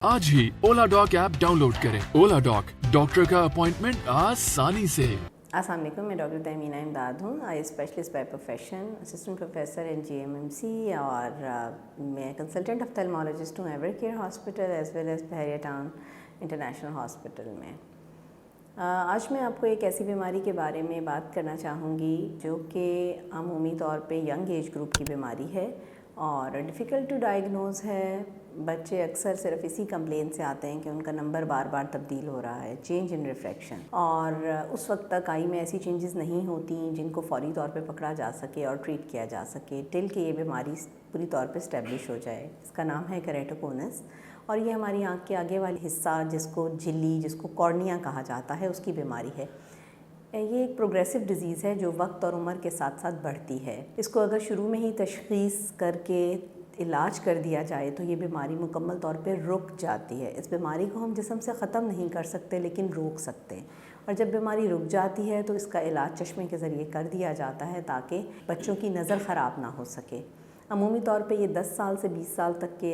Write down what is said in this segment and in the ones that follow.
आज ही Ola doc app download करें। ओला डॉक, डॉक्टर का अपॉइंटमेंट आसानी से। अस्सलाम वालेकुम, मैं डॉक्टर तहमीना इमदाद हूँ। Eye specialist by profession, assistant professor in GMMC और मैं कंसल्टेंट ऑफ्थेल्मोलॉजिस्ट हूँ Ever Care hospital as well as Bahria town international hospital में। आज मैं आपको एक ऐसी बीमारी के बारे में बात करना चाहूँगी जो कि अमूमी तौर पे यंग एज ग्रुप की बीमारी है और डिफ़िकल्ट टू डायग्नोज़ है। बच्चे अक्सर सिर्फ इसी कंप्लेन से आते हैं कि उनका नंबर बार बार तब्दील हो रहा है, चेंज इन रिफ्रैक्शन, और उस वक्त तक आई में ऐसी चेंजेस नहीं होती जिनको फौरी तौर पे पकड़ा जा सके और ट्रीट किया जा सके टिल कि ये बीमारी पूरी तौर पे स्टैब्लिश हो जाए। इसका नाम है केरेटोकोनस और ये हमारी आँख के आगे वाली हिस्सा जिसको झिल्ली, जिसको कॉर्निया कहा जाता है, उसकी बीमारी है। ये एक प्रोग्रेसिव डिज़ीज़ है जो वक्त और उम्र के साथ साथ बढ़ती है। इसको अगर शुरू में ही तशख़ीस करके इलाज कर दिया जाए तो ये बीमारी मुकम्मल तौर पे रुक जाती है। इस बीमारी को हम जिस्म से ख़त्म नहीं कर सकते लेकिन रोक सकते हैं, और जब बीमारी रुक जाती है तो इसका इलाज चश्मे के ज़रिए कर दिया जाता है ताकि बच्चों की नज़र ख़राब ना हो सके। अमूमी तौर पे ये 10 साल से 20 साल तक के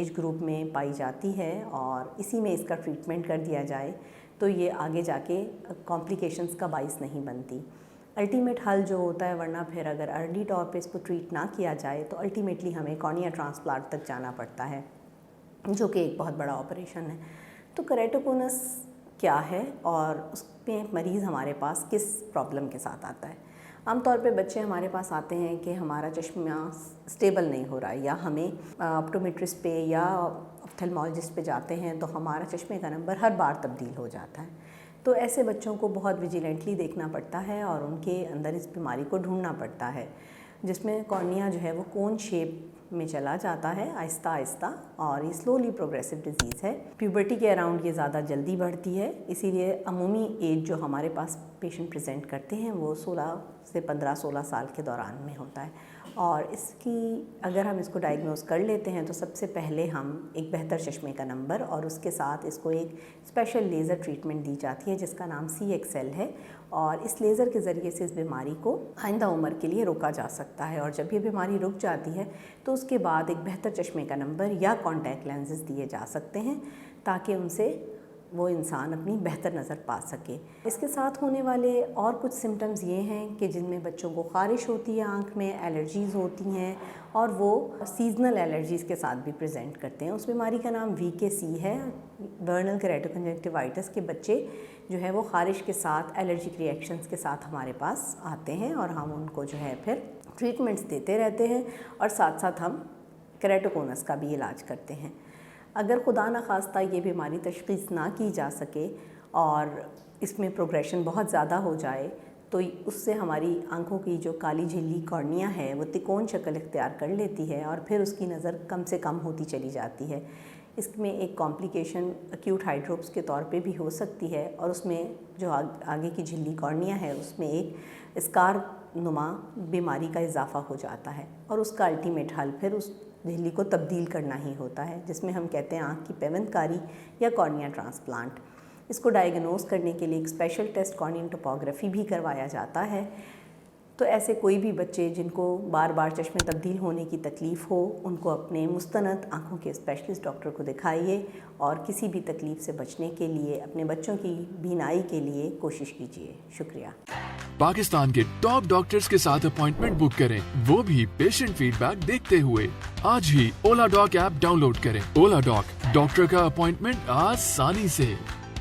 एज ग्रुप में पाई जाती है और इसी में इसका ट्रीटमेंट कर दिया जाए तो ये आगे जाके कॉम्प्लिकेशंस का बाइस नहीं बनती। अल्टीमेट हल जो होता है, वरना फिर अगर अर्ली तौर पे इसको ट्रीट ना किया जाए तो अल्टीमेटली हमें कॉर्निया ट्रांसप्लांट तक जाना पड़ता है, जो कि एक बहुत बड़ा ऑपरेशन है। तो केरेटोकोनस क्या है और उसमें मरीज़ हमारे पास किस प्रॉब्लम के साथ आता है? आमतौर पे बच्चे हमारे पास आते हैं कि हमारा चश्मा स्टेबल नहीं हो रहा है, या हमें ऑप्टोमेट्रिस्ट पे या ऑप्थेल्मोलॉजिस्ट पे जाते हैं तो हमारा चश्मे का नंबर हर बार तब्दील हो जाता है। तो ऐसे बच्चों को बहुत विजिलेंटली देखना पड़ता है और उनके अंदर इस बीमारी को ढूंढना पड़ता है, जिसमें कॉर्निया जो है वो कोन शेप में चला जाता है आहिस्ता आहिस्ता, और ये स्लोली प्रोग्रेसिव डिज़ीज़ है। प्यूबर्टी के अराउंड ये ज़्यादा जल्दी बढ़ती है, इसीलिए अमूमी एज जो हमारे पास पेशेंट प्रेजेंट करते हैं वो 16 से 15-16 साल के दौरान में होता है। और इसकी अगर हम इसको डायग्नोस कर लेते हैं तो सबसे पहले हम एक बेहतर चश्मे का नंबर और उसके साथ इसको एक स्पेशल लेज़र ट्रीटमेंट दी जाती है जिसका नाम CXL है, और इस लेज़र के ज़रिए से इस बीमारी को आइंदा उम्र के लिए रोका जा सकता है। और जब ये बीमारी रुक जाती है तो उसके बाद एक बेहतर चश्मे का नंबर या कॉन्टैक्ट लेंसेज दिए जा सकते हैं ताकि उनसे वो इंसान अपनी बेहतर नज़र पा सके। इसके साथ होने वाले और कुछ सिम्टम्स ये हैं कि जिनमें बच्चों को ख़ारिश होती है, आँख में एलर्जीज़ होती हैं, और वो सीजनल एलर्जीज़ के साथ भी प्रेजेंट करते हैं। उस बीमारी का नाम VKC है, वर्नल केरेटोकंजक्टिवाइटिस के बच्चे जो है वो ख़ारिश के साथ एलर्जिक रिएक्शंस के साथ हमारे पास आते हैं और हम उनको जो है फिर ट्रीटमेंट्स देते रहते हैं और साथ साथ हम केरेटोकोनस का भी इलाज करते हैं। अगर खुदा न खास्ता ये बीमारी तशख़ीस ना की जा सके और इसमें प्रोग्रेशन बहुत ज़्यादा हो जाए तो उससे हमारी आंखों की जो काली झिल्ली कॉर्निया है वो तिकोन शक्ल इख्तियार कर लेती है और फिर उसकी नज़र कम से कम होती चली जाती है। इसमें एक कॉम्प्लिकेशन एक्यूट हाइड्रोप्स के तौर पे भी हो सकती है, और उसमें जो आगे की झिल्ली कॉर्निया है उसमें एक स्कार नुमा बीमारी का इजाफा हो जाता है, और उसका अल्टीमेट हल फिर उस झिल्ली को तब्दील करना ही होता है, जिसमें हम कहते हैं आँख की पेवंदकारी या कॉर्निया ट्रांसप्लांट। इसको डायग्नोस करने के लिए एक स्पेशल टेस्ट कॉर्नियन टोपोग्राफी भी करवाया जाता है। तो ऐसे कोई भी बच्चे जिनको बार बार चश्मे तब्दील होने की तकलीफ़ हो, उनको अपने मुस्तनद आँखों के स्पेशलिस्ट डॉक्टर को दिखाइए और किसी भी तकलीफ़ से बचने के लिए अपने बच्चों की बीनाई के लिए कोशिश कीजिए। शुक्रिया। पाकिस्तान के टॉप डॉक्टर्स के साथ अपॉइंटमेंट बुक करें, वो भी पेशेंट फीडबैक देखते हुए। आज ही ओला डॉक ऐप डाउनलोड करें। ओला डॉक, डॉक्टर का अपॉइंटमेंट आसानी से।